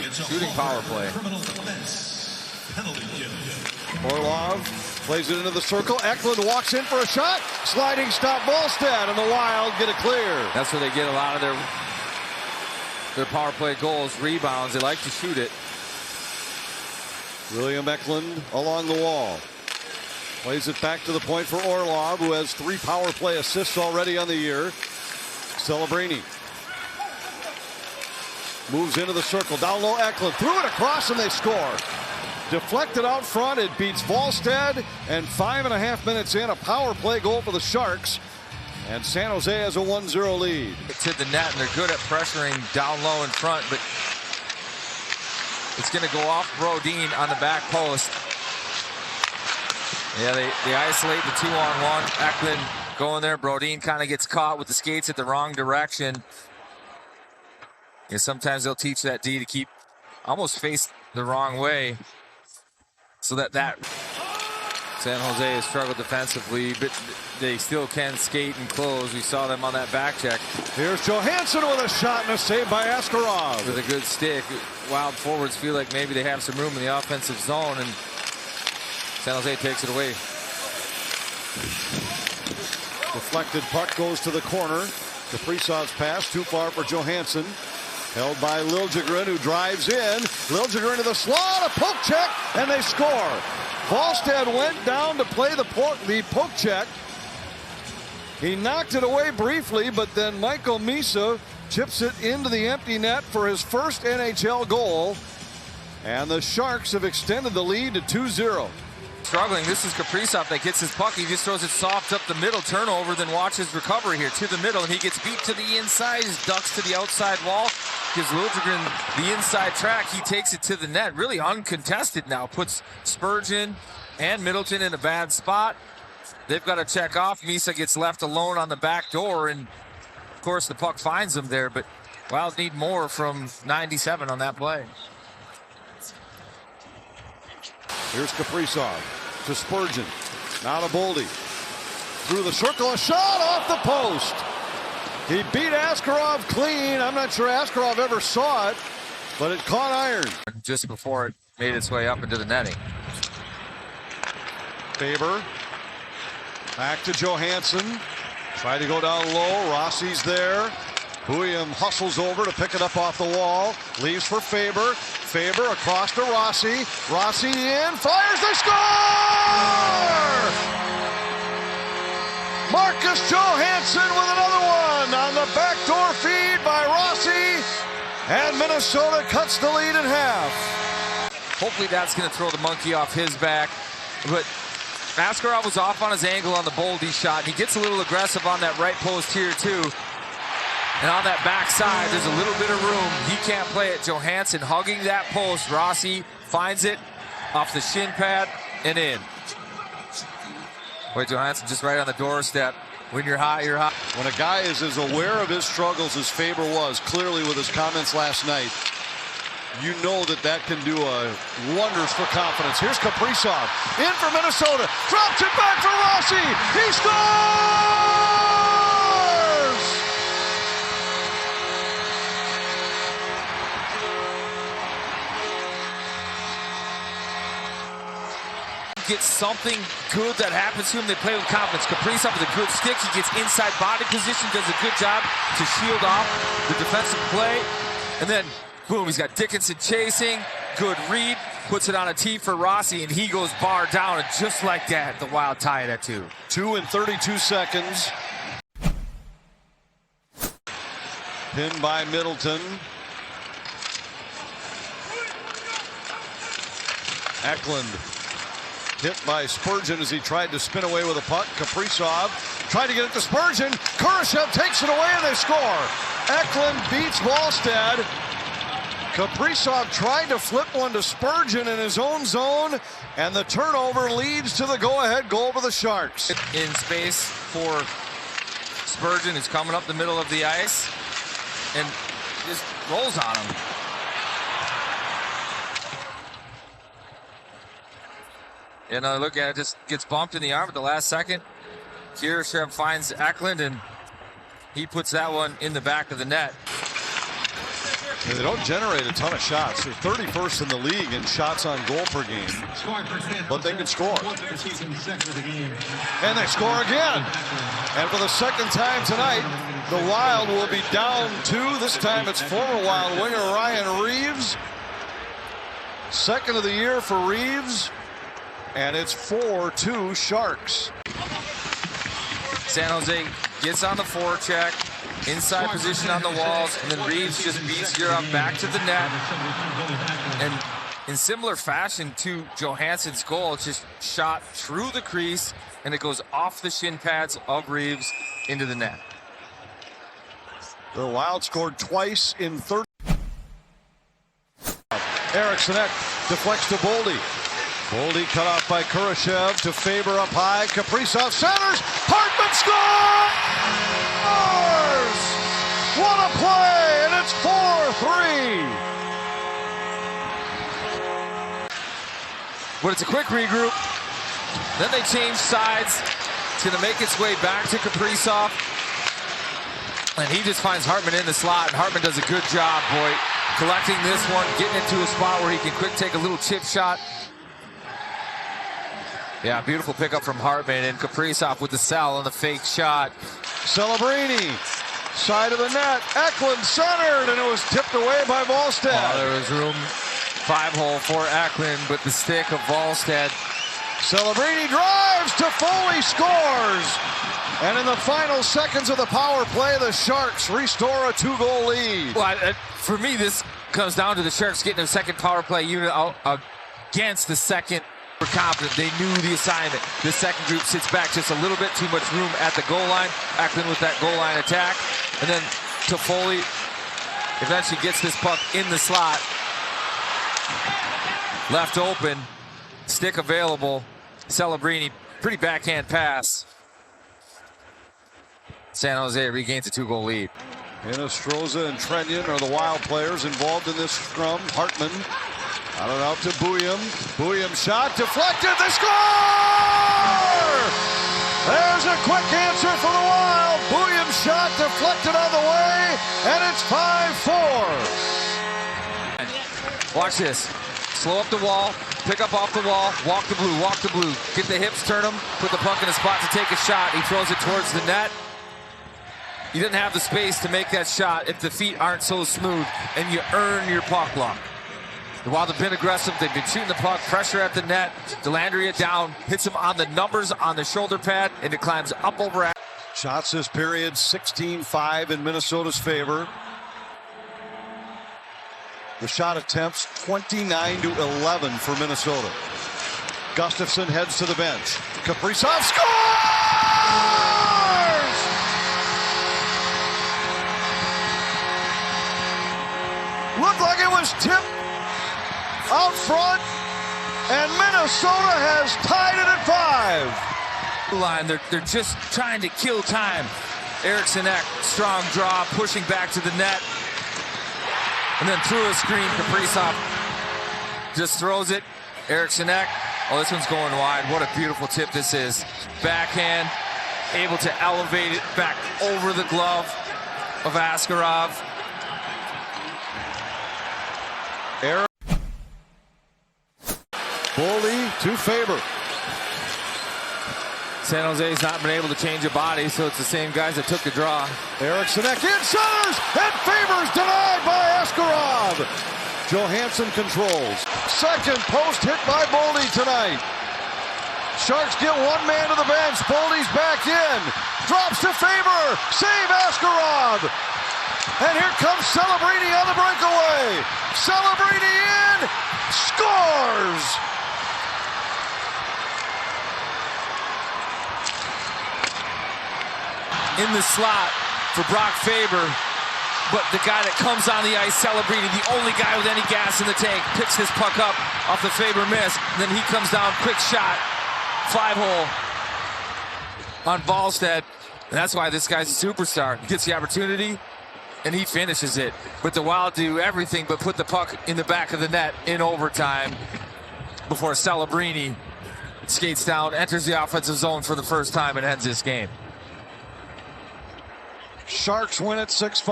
Shooting power play. Orlov plays it into the circle. Eklund walks in for a shot. Sliding stop Volstad, and the Wild get it clear. That's where they get a lot of their power play goals, rebounds. They like to shoot it. William Eklund along the wall. Plays it back to the point for Orlov, who has 3 power play assists already on the year. Celebrini moves into the circle. Down low, Eklund threw it across, and they score. Deflected out front. It beats Volstad, and 5.5 minutes in, a power play goal for the Sharks. And San Jose has a 1-0 lead. To the net, and they're good at pressuring down low in front, but it's going to go off Brodin on the back post. Yeah, they isolate the 2-on-1. Eklund going there. Brodin kind of gets caught with the skates at the wrong direction. Yeah, sometimes they'll teach that D to keep almost face the wrong way, so that San Jose has struggled defensively, but they still can skate and close. We saw them on that back check. Here's Johansson with a shot and a save by Askarov. With a good stick. Wild forwards feel like maybe they have some room in the offensive zone, and San Jose takes it away. Deflected puck goes to the corner. Kaprizov's pass too far for Johansson. Held by Liljegren, who drives in. Liljegren to the slot, a poke check, and they score. Volstad went down to play the poke check. He knocked it away briefly, but then Michael Misa chips it into the empty net for his first NHL goal. And the Sharks have extended the lead to 2-0. Struggling. This is Kaprizov that gets his puck. He just throws it soft up the middle. Turnover, then watches recovery here to the middle, and he gets beat to the inside. He ducks to the outside wall. Gives Liljegren the inside track. He takes it to the net. Really uncontested now. Puts Spurgeon and Middleton in a bad spot. They've got to check off. Misa gets left alone on the back door, and of course the puck finds him there, but Wild need more from 97 on that play. Here's Kaprizov to Spurgeon. Now to Boldy. Through the circle, a shot off the post. He beat Askarov clean. I'm not sure Askarov ever saw it, but it caught iron. Just before it made its way up into the netting. Faber. Back to Johansson. Try to go down low. Rossi's there. William hustles over to pick it up off the wall. Leaves for Faber. Faber across to Rossi. Rossi in. Fires. They score! Marcus Johansson with another one on the backdoor feed by Rossi. And Minnesota cuts the lead in half. Hopefully that's going to throw the monkey off his back. But Askarov was off on his angle on the Boldy shot. He gets a little aggressive on that right post here too. And on that backside, there's a little bit of room. He can't play it. Johansson hugging that post. Rossi finds it off the shin pad and in. Boy, Johansson just right on the doorstep. When you're hot, you're hot. When a guy is as aware of his struggles as Faber was, clearly with his comments last night, you know that can do wonders for confidence. Here's Kaprizov in for Minnesota. Drops it back for Rossi. He scores! Gets something good that happens to him. They play with confidence. Kaprizov with a good stick. He gets inside body position, does a good job to shield off the defensive play. And then, boom, he's got Dickinson chasing. Good read. Puts it on a tee for Rossi, and he goes bar down. And just like that, the Wild tie it at 2. 2 and 32 seconds. Pinned by Middleton. Eklund. Hit by Spurgeon as he tried to spin away with a puck. Kaprizov tried to get it to Spurgeon. Kurashev takes it away and they score. Eklund beats Volstad. Kaprizov tried to flip one to Spurgeon in his own zone, and the turnover leads to the go-ahead goal for the Sharks. In space for Spurgeon, who's coming up the middle of the ice and just rolls on him. And look at it, just gets bumped in the arm at the last second. Kurashev finds Eklund, and he puts that one in the back of the net. They don't generate a ton of shots. They're 31st in the league in shots on goal per game, but they can score. And they score again. And for the second time tonight, the Wild will be down 2. This time it's former Wild winger Ryan Reeves. Second of the year for Reeves. And it's 4-2 Sharks. San Jose gets on the forecheck. Inside position on the walls, and then Reeves just beats Europe back to the net. And in similar fashion to Johansson's goal, it's just shot through the crease, and it goes off the shin pads of Reeves into the net. The Wild scored twice in 30. Eriksson deflects to Boldy. Boldy cut off by Kurashev to Faber up high. Kaprizov centers. Hartman scores! What a play! And it's 4-3. But it's a quick regroup. Then they change sides. It's going to make its way back to Kaprizov. And he just finds Hartman in the slot. And Hartman does a good job, boy, collecting this one, getting into a spot where he can quick take a little chip shot. Yeah, beautiful pickup from Hartman, and Kaprizov with the sell on the fake shot. Celebrini, side of the net. Eklund centered, and it was tipped away by Wallstedt. Oh, there was room, 5-hole for Eklund, but the stick of Wallstedt. Celebrini drives to Foley, scores. And in the final seconds of the power play, the Sharks restore a 2-goal lead. Well, for me, this comes down to the Sharks getting a second power play unit out against the second. We're confident. They knew the assignment. The second group sits back just a little bit too much room at the goal line. Eklund with that goal line attack. And then Toffoli eventually gets this puck in the slot. Left open. Stick available. Celebrini, pretty backhand pass. San Jose regains a 2-goal lead. Hinostroza and Trenyon are the Wild players involved in this scrum. Hartman out and out to Buyam. Buyam shot deflected. They score! There's a quick answer for the Wild. Buyam shot deflected on the way, and it's 5-4. Watch this. Slow up the wall, pick up off the wall, walk the blue, walk the blue. Get the hips, turn them, put the puck in a spot to take a shot. He throws it towards the net. You didn't have the space to make that shot if the feet aren't so smooth, and you earn your puck luck. The Wild have been aggressive. They've been shooting the puck, pressure at the net. Dellandrea down, hits him on the numbers on the shoulder pad, and it climbs up over. Shots this period, 16-5 in Minnesota's favor. The shot attempts, 29-11 for Minnesota. Gustafsson heads to the bench. Kaprizov scores! Looked like it was tipped out front, and Minnesota has tied it at 5. Line, they're just trying to kill time. Eriksson, strong draw, pushing back to the net. And then through a screen, Kaprizov just throws it. Eriksson, oh, this one's going wide. What a beautiful tip this is. Backhand, able to elevate it back over the glove of Askarov. Boldy to Faber. San Jose's not been able to change a body, so it's the same guys that took the draw. Eriksson in centers, and Faber's denied by Askarov. Johansson controls. Second post hit by Boldy tonight. Sharks get one man to the bench. Boldy's back in. Drops to Faber. Save Askarov. And here comes Celebrini on the breakaway. Celebrini in. Scores. In the slot for Brock Faber, but the guy that comes on the ice, Celebrini, the only guy with any gas in the tank, picks his puck up off the Faber miss, and then he comes down, quick shot, 5-hole on Wallstedt, and that's why this guy's a superstar. He gets the opportunity, and he finishes it. But the Wild do everything but put the puck in the back of the net in overtime before Celebrini skates down, enters the offensive zone for the first time, and ends this game. Sharks win at 6-5.